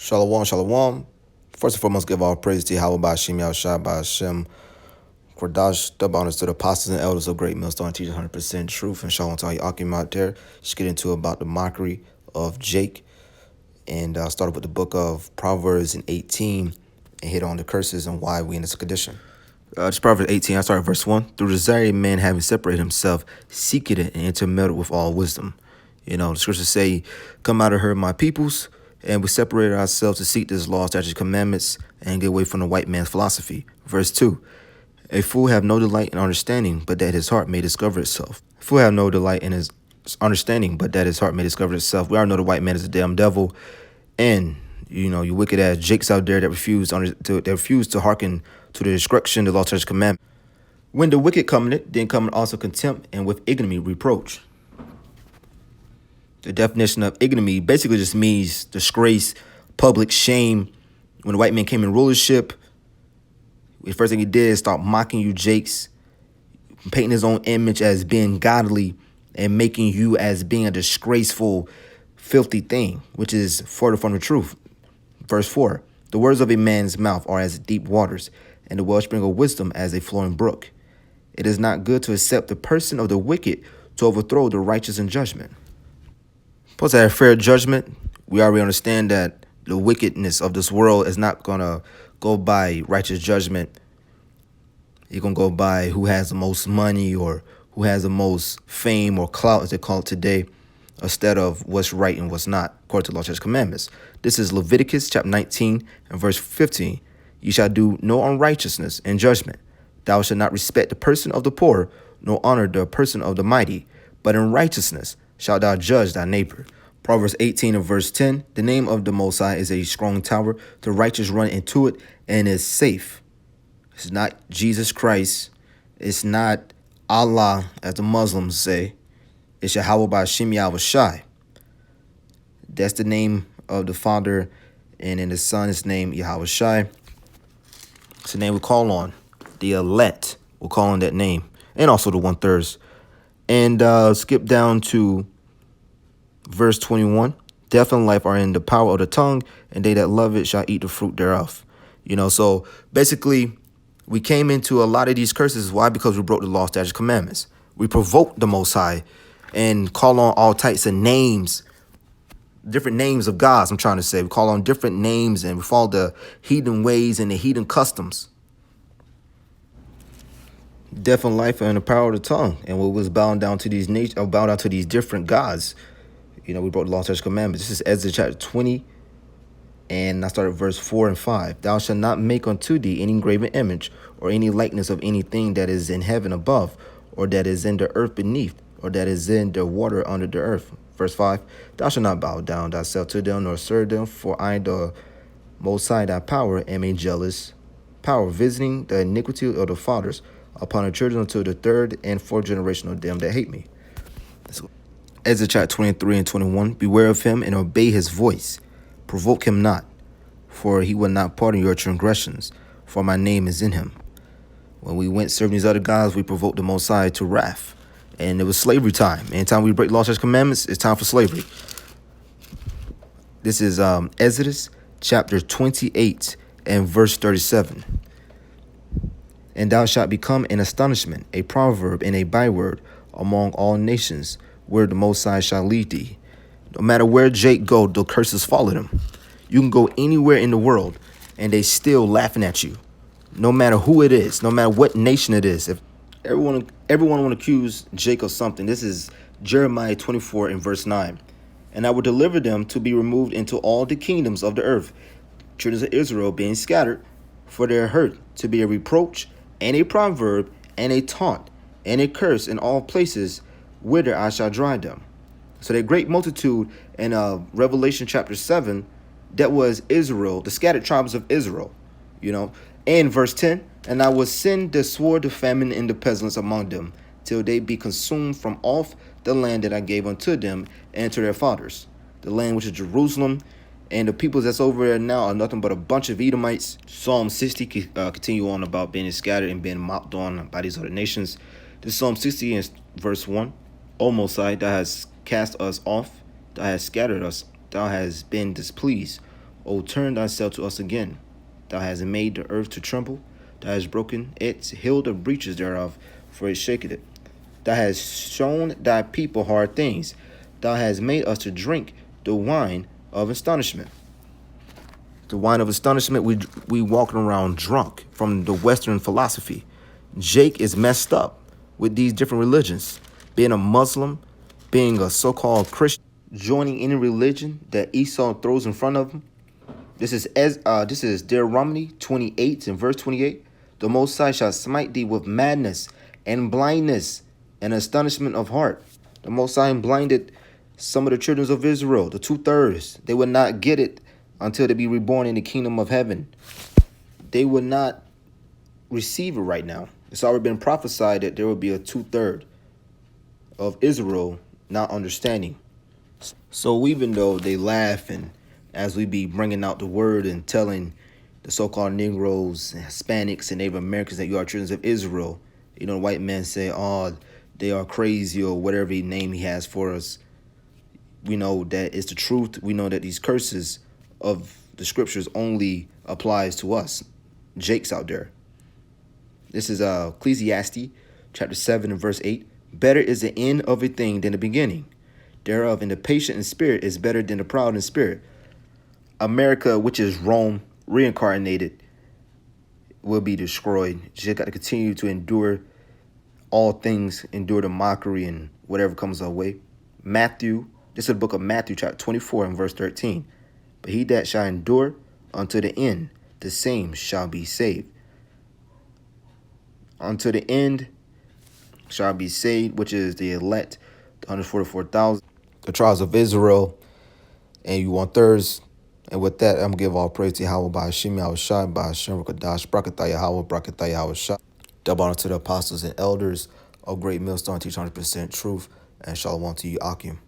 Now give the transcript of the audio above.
Shalom, shalom. First and foremost, give all praise to Yahweh Ba'Shem, Yahushua Ba'Shem, Kodash, double honors to the apostles and elders of Great Millstone, teaching 100% truth. And shalom to all you Akim out there. Just get into about the mockery of Jake. And started with the book of Proverbs in 18 and hit on the curses and why we in this condition. Just Proverbs 18, I started verse 1. Through desire, man having separated himself, seeketh it and intermeddled with all wisdom. You know, the scriptures say, come out of her, my peoples, and we separated ourselves to seek this law, statutes, commandments, and get away from the white man's philosophy. Verse 2, a fool have no delight in understanding, but that his heart may discover itself. A fool have no delight in his understanding, but that his heart may discover itself. We already know the white man is a damn devil, and you wicked ass Jakes out there that refuse to hearken to the instruction, the law, statutes, commandment. When the wicked cometh, then cometh also contempt, and with ignominy reproach. The definition of ignominy basically just means disgrace, public shame. When the white man came in rulership, the first thing he did is start mocking you, Jakes, painting his own image as being godly and making you as being a disgraceful, filthy thing, which is further from the truth. Verse 4, the words of a man's mouth are as deep waters, and the wellspring of wisdom as a flowing brook. It is not good to accept the person of the wicked to overthrow the righteous in judgment. Supposed to have fair judgment. We already understand that the wickedness of this world is not going to go by righteous judgment. You're going to go by who has the most money or who has the most fame or clout, as they call it today, instead of what's right and what's not, according to the law, statutes, commandments. This is Leviticus chapter 19 and verse 15. You shall do no unrighteousness in judgment. Thou shalt not respect the person of the poor, nor honor the person of the mighty, but in righteousness shalt thou judge thy neighbor. Proverbs 18 and verse 10, the name of the Most High is a strong tower. The righteous run into it and is safe. It's not Jesus Christ. It's not Allah, as the Muslims say. It's Yahweh Ba'Shem Yahushua. That's the name of the Father, and in the Son, his name Yahushua. It's the name we call on. The elect will call on that name, and also the one-thirds. And skip down to verse 21. Death and life are in the power of the tongue, and they that love it shall eat the fruit thereof. So basically, we came into a lot of these curses. Why? Because we broke the law, statutes, commandments. We provoked the Most High and call on all types of names, different names of gods, I'm trying to say. We call on different names, and we follow the heathen ways and the heathen customs. Death and life are in the power of the tongue, and we was bound down to these different gods. We broke the law, statutes, commandments. This is Ezra chapter 20, and I started verse 4 and 5. Thou shalt not make unto thee any graven image, or any likeness of anything that is in heaven above, or that is in the earth beneath, or that is in the water under the earth. Verse 5, thou shalt not bow down thyself to them, nor serve them, for I, the Most High, thy power, am a jealous power, visiting the iniquity of the fathers upon the children until the third and fourth generation of them that hate me. Ezra chapter 23 and 21, beware of him and obey his voice. Provoke him not, for he will not pardon your transgressions, for my name is in him. When we went serving these other gods, we provoked the Most High to wrath. And it was slavery time. Anytime we break law, statutes, commandments, it's time for slavery. This is Exodus chapter 28 and verse 37. And thou shalt become an astonishment, a proverb, and a byword among all nations, where the Most High shall lead thee. No matter where Jake go, the curses follow him. You can go anywhere in the world, and they still laughing at you. No matter who it is, no matter what nation it is. If everyone want to accuse Jake of something, this is Jeremiah 24 and verse 9. And I will deliver them to be removed into all the kingdoms of the earth, children of Israel being scattered, for their hurt to be a reproach and a proverb and a taunt and a curse in all places whither I shall drive them. So that great multitude in Revelation chapter 7, that was Israel, the scattered tribes of Israel, And verse 10, and I will send the sword, the famine, and the pestilence among them, till they be consumed from off the land that I gave unto them and to their fathers. The land which is Jerusalem, and the peoples that's over there now are nothing but a bunch of Edomites. Psalm 60 continue on about being scattered and being mocked on by these other nations. This Psalm 60 and verse 1. O Most High, thou hast cast us off, thou hast scattered us, thou hast been displeased. O turn thyself to us again. Thou hast made the earth to tremble. Thou hast broken it, healed the breaches thereof, for it shaketh it. Thou hast shown thy people hard things. Thou hast made us to drink the wine of astonishment. The wine of astonishment, we walking around drunk from the Western philosophy. Jake is messed up with these different religions. Being a Muslim, being a so-called Christian, joining any religion that Esau throws in front of him. This is Deuteronomy 28 and verse 28. The Most High shall smite thee with madness and blindness and astonishment of heart. The Most High blinded some of the children of Israel, the 2/3. They would not get it until they be reborn in the kingdom of heaven. They would not receive it right now. It's already been prophesied that there will be a 2/3 of Israel not understanding. So even though they laugh and as we be bringing out the word and telling the so-called Negroes, Hispanics, and Native Americans that you are children of Israel, you know, the white men say, oh, they are crazy or whatever name he has for us. We know that it's the truth. We know that these curses of the scriptures only applies to us, Jakes out there. This is Ecclesiastes chapter 7 and verse 8. Better is the end of a thing than the beginning thereof, and the patient in spirit is better than the proud in spirit. America, which is Rome reincarnated, will be destroyed. You just got to continue to endure all things, endure the mockery and whatever comes our way. Matthew, this is the book of Matthew, chapter 24 and verse 13. But he that shall endure unto the end, the same shall be saved. Unto the end shall be saved, which is the elect, the 144,000, the tribes of Israel, and you 1/3. And with that, I'm going to give all praise to Yahweh by Hashem, Yahweh Shai, by Hashem, Rakadash, Brakatah Yahweh, Brakatah Yahweh Shai. Double honor to the apostles and elders of Great Millstone, teach 100% truth, and shalom to you, Akim.